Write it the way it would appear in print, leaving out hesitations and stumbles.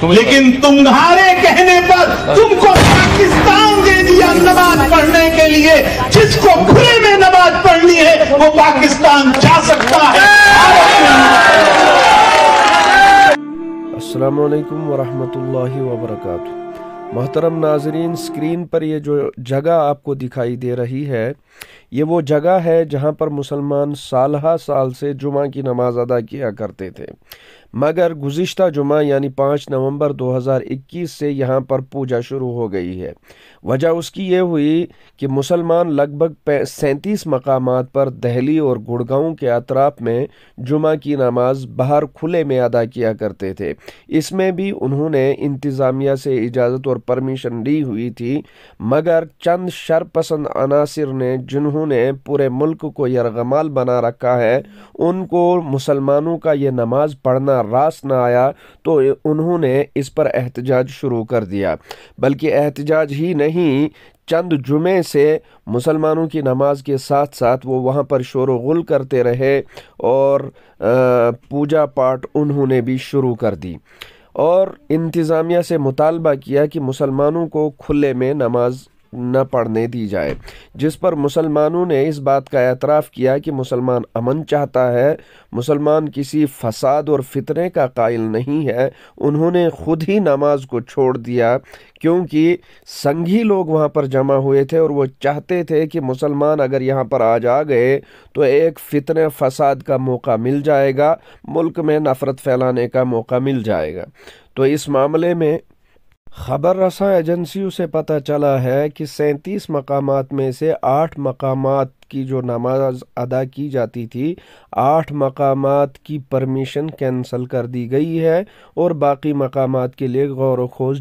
लेकिन तुम्हारे कहने पर तुमको पाकिस्तान दे दिया नमाज पढ़ने के लिए। जिसको खुले में नमाज पढ़नी है वो पाकिस्तान जा सकता है। अस्सलामु अलैकुम वरहमतुल्लाहि वबरकातुहू। मोहतरम नाजरीन, स्क्रीन पर ये जो जगह आपको दिखाई दे रही है, ये वो जगह है जहाँ पर मुसलमान सालहा साल से जुमा की नमाज अदा किया करते थे, मगर गुज़िश्ता जुमा यानी 5 नवंबर 2021 से यहाँ पर पूजा शुरू हो गई है। वजह उसकी ये हुई कि मुसलमान लगभग 37 मकामात पर दहली और गुड़गांव के अतराफ में जुमा की नमाज बाहर खुले में अदा किया करते थे। इसमें भी उन्होंने इंतज़ामिया से इजाज़त और परमिशन ली हुई थी, मगर चंद शरपसंद अनासिर ने जिन्होंने पूरे मुल्क को यरगमाल बना रखा है, उनको मुसलमानों का ये नमाज पढ़ना रास न आया तो उन्होंने इस पर एहतजाज शुरू कर दिया। बल्कि एहतजाज ही नहीं, चंद जुमे से मुसलमानों की नमाज के साथ साथ वो वहाँ पर शोर गुल करते रहे और पूजा पाठ उन्होंने भी शुरू कर दी और इंतज़ामिया से मुतालबा किया कि मुसलमानों को खुले में नमाज न पढ़ने दी जाए, जिस पर मुसलमानों ने इस बात का एतराफ़ किया कि मुसलमान अमन चाहता है, मुसलमान किसी फसाद और फितने का कायल नहीं है। उन्होंने खुद ही नमाज को छोड़ दिया क्योंकि संघी लोग वहाँ पर जमा हुए थे और वो चाहते थे कि मुसलमान अगर यहाँ पर आज आ गए तो एक फितने फसाद का मौका मिल जाएगा, मुल्क में नफ़रत फैलाने का मौका मिल जाएगा। तो इस मामले में खबर रसां एजेंसियों से पता चला है कि 37 मकामात में से 8 मकामात की जो नमाज अदा की जाती थी, 8 मकामात की परमिशन कैंसिल कर दी गई है और बाकी मकामात के लिए गौर व खोज